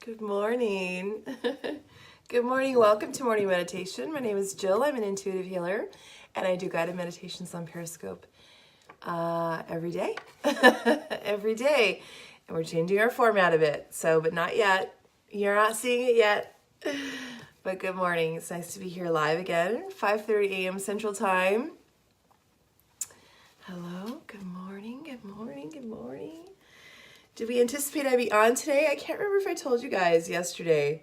Good morning. Good morning. Welcome to morning meditation. My name is Jill. I'm an intuitive healer, and I do guided meditations on Periscope every day. Every day. And we're changing our format a bit. But not yet. You're not seeing it yet. But good morning. It's nice to be here live again, 5:30 a.m. Central Time. Hello. Good morning. Good morning. Good morning. Did we anticipate I'd be on today? I can't remember if I told you guys yesterday,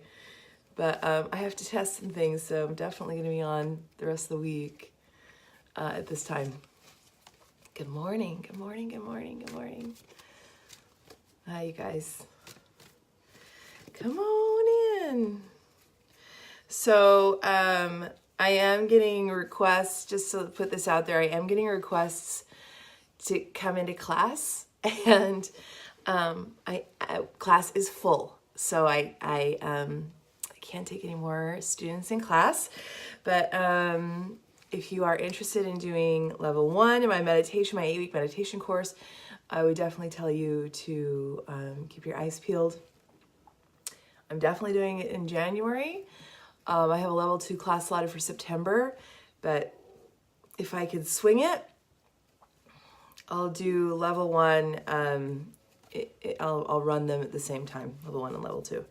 but I have to test some things, so I'm definitely going to be on the rest of the week at this time. Good morning, good morning, good morning, good morning. Hi, you guys. Come on in. So I am getting requests, just to put this out there, I am getting requests to come into class, and class is full, so I can't take any more students in class. But if you are interested in doing level 1 in my meditation, my 8-week meditation course, I would definitely tell you to keep your eyes peeled. I'm definitely doing it in January. I have a level 2 class slotted for September, but if I could swing it, I'll do level 1. I'll run them at the same time, level 1 and level 2.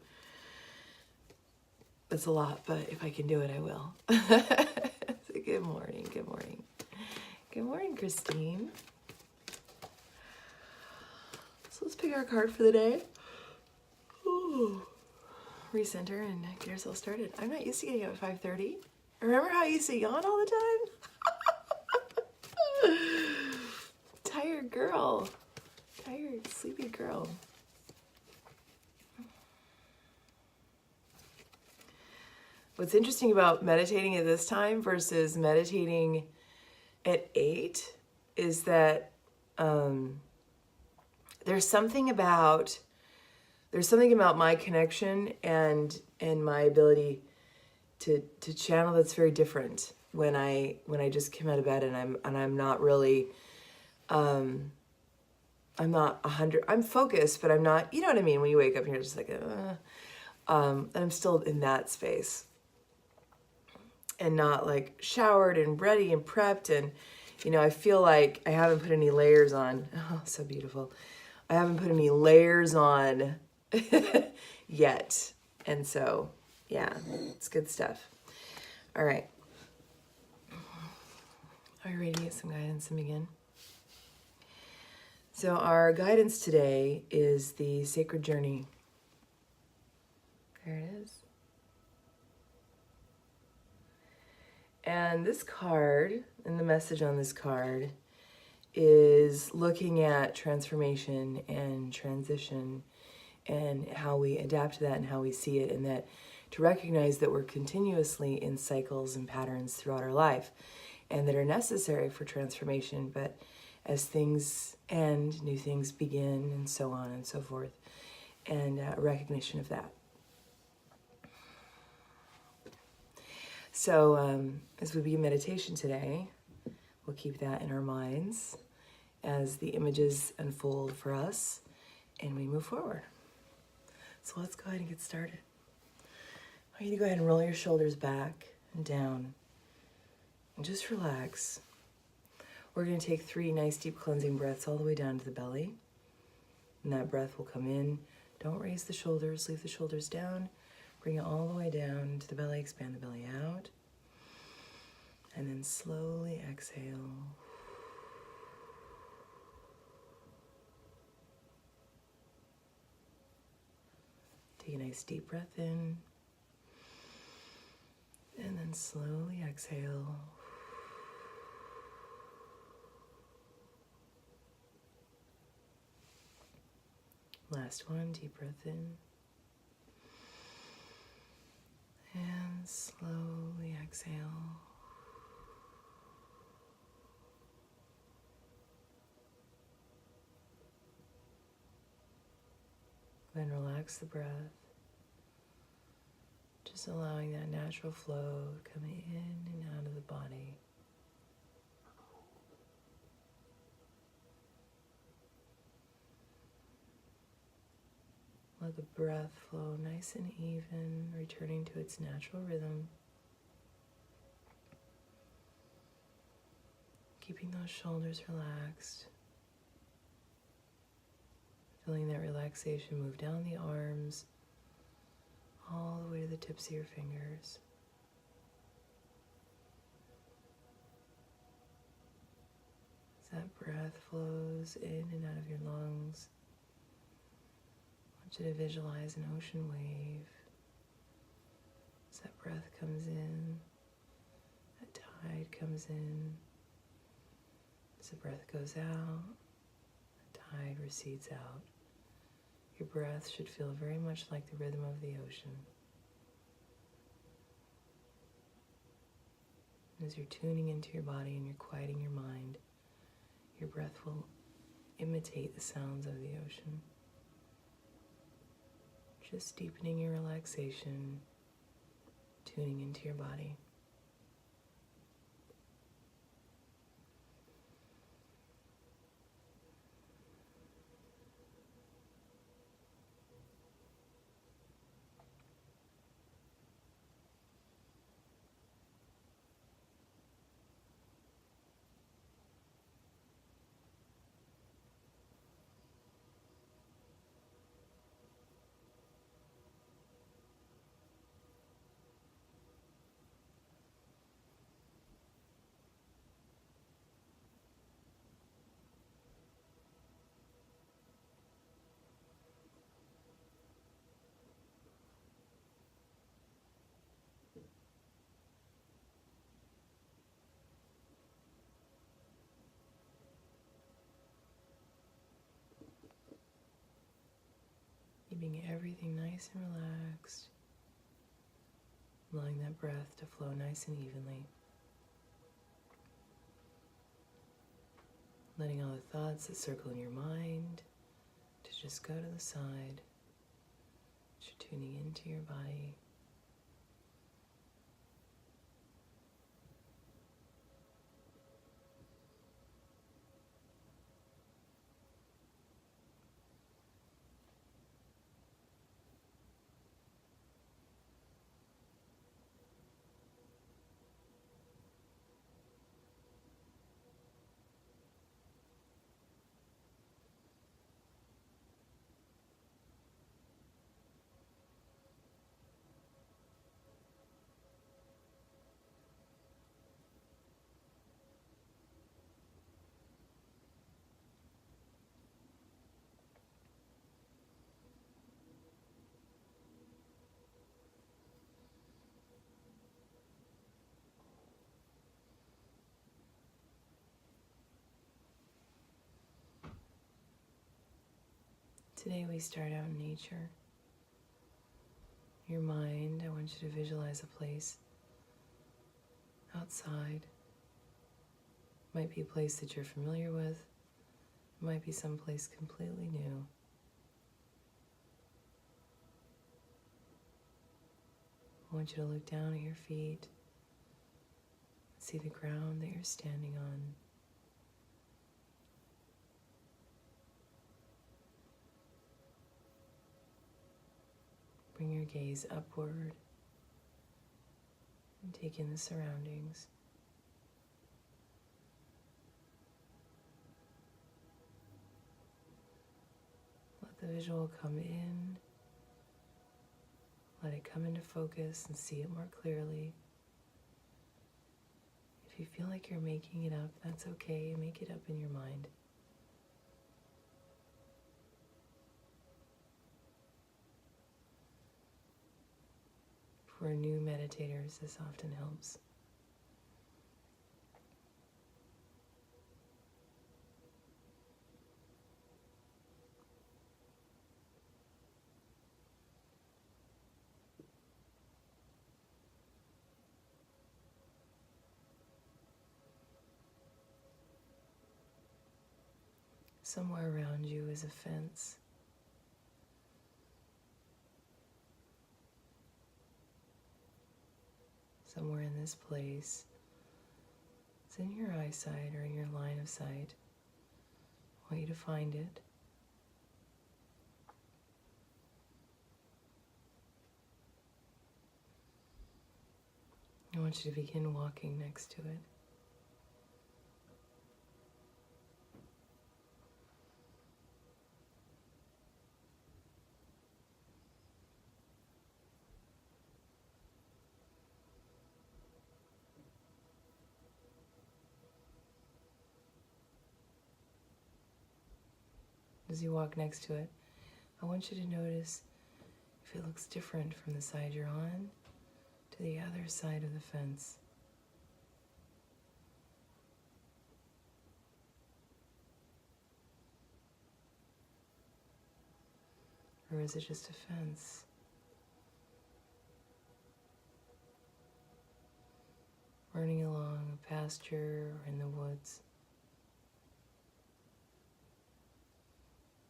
It's a lot, but if I can do it, I will. So good morning, good morning. Good morning, Christine. So let's pick our card for the day. Ooh. Recenter and get ourselves started. I'm not used to getting up at 5:30. Remember how I used to yawn all the time? Tired girl. Tired, sleepy girl. What's interesting about meditating at this time versus meditating at 8 is that there's something about my connection and my ability to channel that's very different when I just come out of bed and I'm not really I'm not 100. I'm focused, but I'm not. You know what I mean? When you wake up and you're just like, and I'm still in that space, and not like showered and ready and prepped, and I feel like I haven't put any layers on. Oh, so beautiful. I haven't put any layers on yet, and so yeah, it's good stuff. All right, are you ready to get some guidance and begin? So our guidance today is the Sacred Journey. There it is. And this card, and the message on this card, is looking at transformation and transition and how we adapt to that and how we see it, and that to recognize that we're continuously in cycles and patterns throughout our life and that are necessary for transformation, but as things end, new things begin, and so on and so forth, and a recognition of that. So as we begin meditation today, we'll keep that in our minds as the images unfold for us and we move forward. So let's go ahead and get started. I want you to go ahead and roll your shoulders back and down and just relax. We're going to take 3 nice deep cleansing breaths all the way down to the belly. And that breath will come in. Don't raise the shoulders, leave the shoulders down. Bring it all the way down to the belly, expand the belly out. And then slowly exhale. Take a nice deep breath in. And then slowly exhale. Last one, deep breath in. And slowly exhale. Then relax the breath. Just allowing that natural flow coming in and out of the body. Let the breath flow nice and even, returning to its natural rhythm. Keeping those shoulders relaxed. Feeling that relaxation move down the arms, all the way to the tips of your fingers. As that breath flows in and out of your lungs, I want you to visualize an ocean wave. As that breath comes in, that tide comes in. As the breath goes out, the tide recedes out. Your breath should feel very much like the rhythm of the ocean. As you're tuning into your body and you're quieting your mind, your breath will imitate the sounds of the ocean. Just deepening your relaxation, tuning into your body. Keeping everything nice and relaxed, allowing that breath to flow nice and evenly. Letting all the thoughts that circle in your mind to just go to the side. You're tuning into your body. Today we start out in nature. Your mind, I want you to visualize a place outside. Might be a place that you're familiar with. It might be someplace completely new. I want you to look down at your feet, see the ground that you're standing on. Bring your gaze upward and take in the surroundings. Let the visual come in. Let it come into focus and see it more clearly. If you feel like you're making it up, that's okay. Make it up in your mind. For new meditators, this often helps. Somewhere around you is a fence. Somewhere in this place, it's in your eyesight or in your line of sight. I want you to find it. I want you to begin walking next to it. As you walk next to it, I want you to notice if it looks different from the side you're on to the other side of the fence. Or is it just a fence? Running along a pasture or in the woods.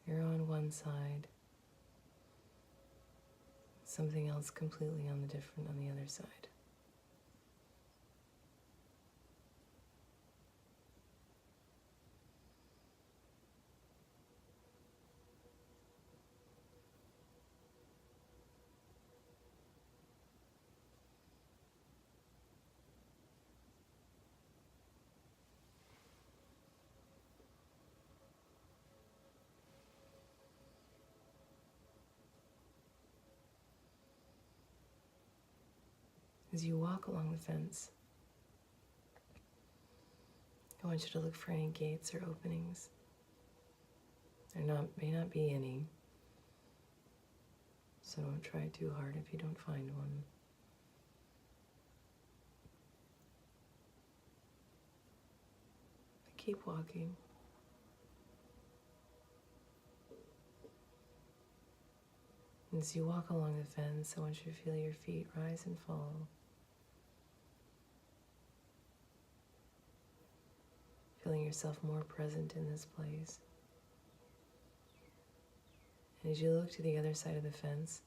You're on one side, something else completely on the other side. As you walk along the fence, I want you to look for any gates or openings. There may not be any, so don't try too hard if you don't find one. But keep walking. As you walk along the fence, I want you to feel your feet rise and fall. Feeling yourself more present in this place. And as you look to the other side of the fence,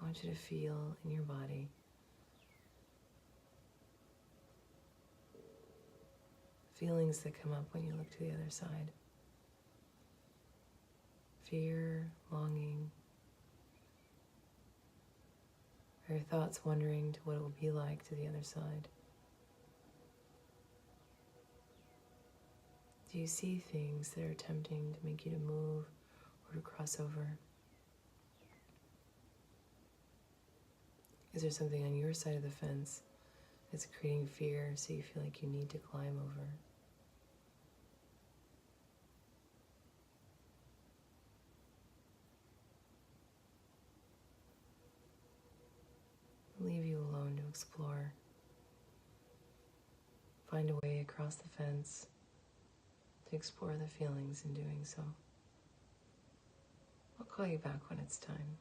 I want you to feel in your body feelings that come up when you look to the other side. Fear, longing, or your thoughts wondering to what it will be like to the other side. Do you see things that are tempting to make you to move or to cross over? Is there something on your side of the fence that's creating fear so you feel like you need to climb over? I'll leave you alone to explore. Find a way across the fence to explore the feelings in doing so. I'll call you back when it's time.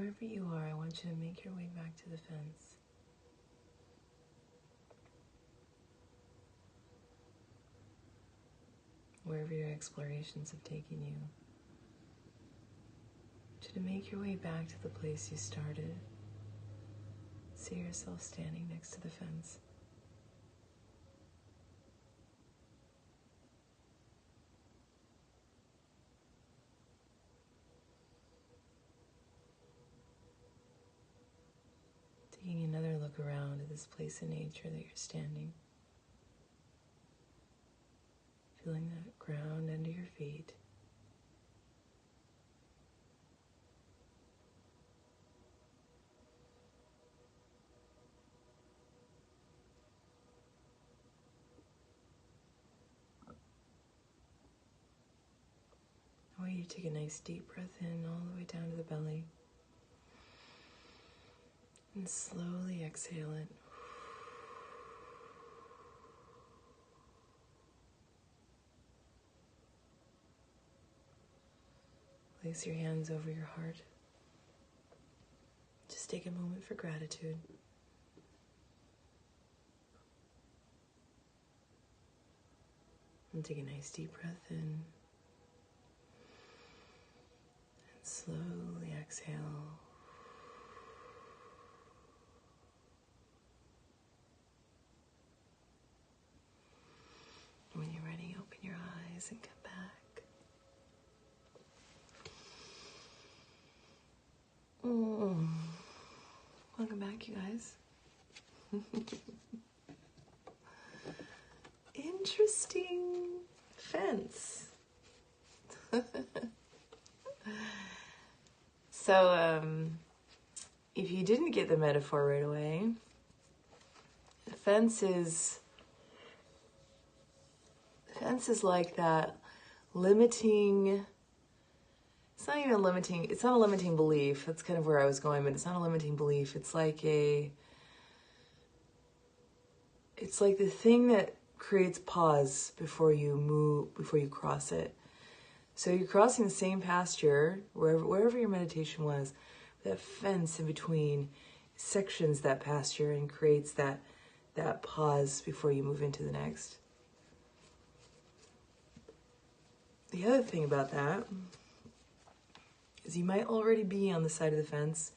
wherever you are, I want you to make your way back to the fence. Wherever your explorations have taken you. I want you to make your way back to the place you started. See yourself standing next to the fence. Taking another look around at this place in nature that you're standing. Feeling that ground under your feet. I want you to take a nice deep breath in all the way down to the belly. And slowly exhale it. Place your hands over your heart. Just take a moment for gratitude. And take a nice deep breath in. And slowly exhale. When you're ready, open your eyes and come back. Welcome back, you guys. Interesting fence. So, if you didn't get the metaphor right away, the fence is like that limiting. It's not even limiting. It's not a limiting belief. That's kind of where I was going, but it's not a limiting belief. It's like the thing that creates pause before you move, before you cross it. So you're crossing the same pasture, wherever your meditation was, that fence in between sections that pasture and creates that pause before you move into the next. The other thing about that is you might already be on the side of the fence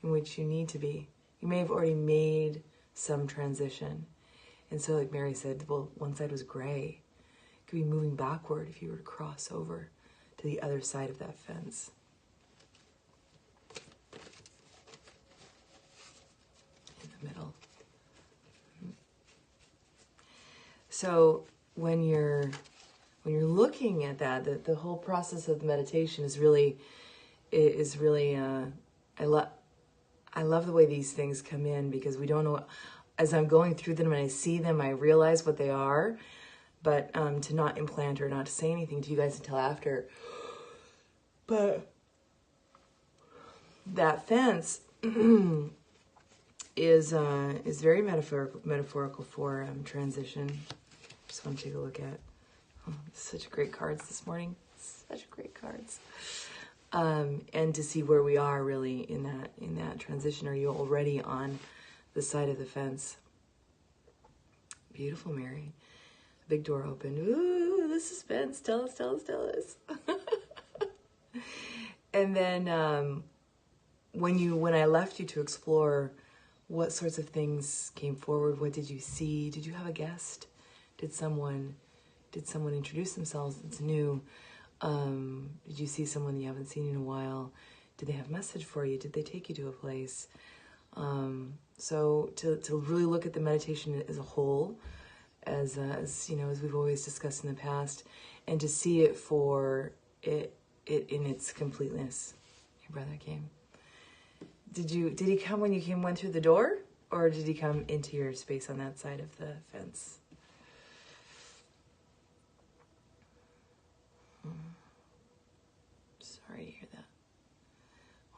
in which you need to be. You may have already made some transition. And so like Mary said, well, one side was gray. You could be moving backward if you were to cross over to the other side of that fence. In the middle. So when you're looking at that, the whole process of meditation is really I love the way these things come in, because we don't know, as I'm going through them and I see them, I realize what they are, but to not implant or not to say anything to you guys until after. But that fence is very metaphorical for transition. Just want to take a look at. Oh, such great cards this morning. Such great cards. And to see where we are really in that transition. Are you already on the side of the fence? Beautiful, Mary. Big door open. Ooh, the suspense. Tell us. And then when I left you to explore, what sorts of things came forward? What did you see? Did you have a guest? Did someone introduce themselves that's new? Did you see someone you haven't seen in a while? Did they have a message for you? Did they take you to a place? So to really look at the meditation as a whole, as you know, as we've always discussed in the past, and to see it for it in its completeness. Your brother came. Did he come when you went through the door, or did he come into your space on that side of the fence? Sorry to hear that.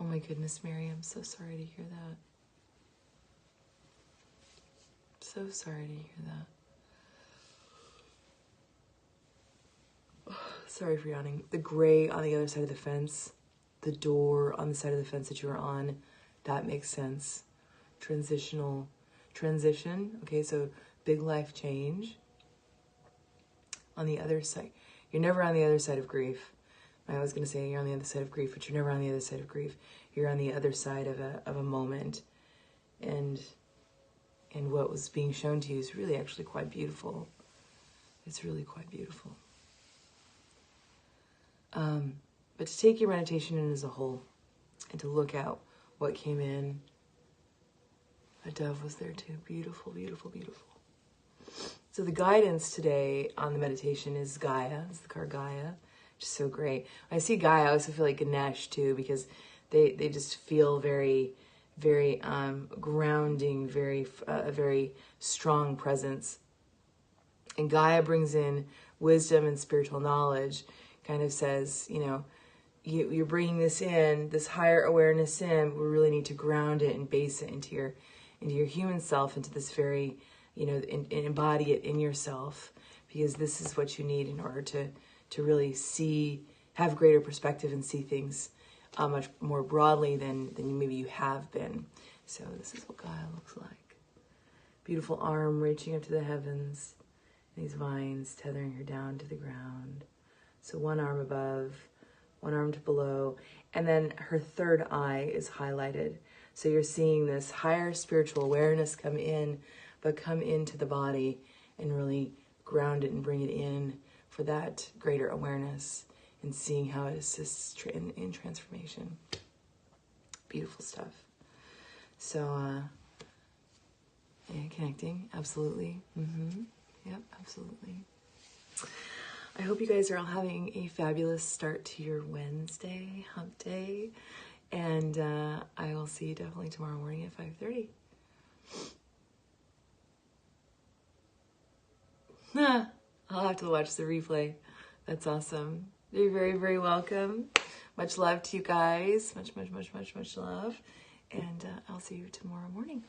Oh my goodness, Mary, I'm so sorry to hear that. So sorry to hear that. Sorry for yawning. The gray on the other side of the fence the door on the side of the fence that you were on. That makes sense. Transition. Okay, so big life change. On the other side. You're never on the other side of grief. I was going to say you're on the other side of grief, but you're never on the other side of grief. You're on the other side of a moment. And what was being shown to you is really actually quite beautiful. It's really quite beautiful. But to take your meditation in as a whole and to look at what came in. A dove was there too. Beautiful, beautiful, beautiful. So the guidance today on the meditation is Gaia. It's the card Gaia, which is so great. When I see Gaia, I also feel like Ganesh too, because they just feel very, very grounding, a very strong presence. And Gaia brings in wisdom and spiritual knowledge. Kind of says, you know, you're bringing this in, this higher awareness in. We really need to ground it and base it into your human self, into this very, you know, and embody it in yourself, because this is what you need in order to really see, have greater perspective and see things much more broadly than maybe you have been. So this is what Gaia looks like. Beautiful arm reaching up to the heavens. These vines tethering her down to the ground. So one arm above, one arm to below, and then her third eye is highlighted. So you're seeing this higher spiritual awareness come in, but come into the body and really ground it and bring it in for that greater awareness and seeing how it assists in transformation. Beautiful stuff. So, yeah, connecting, absolutely. Yep, absolutely. I hope you guys are all having a fabulous start to your Wednesday, hump day. And I will see you definitely tomorrow morning at 5:30. I'll have to watch the replay. That's awesome. You're very, very welcome. Much love to you guys. Much, much, much, much, much love. And I'll see you tomorrow morning.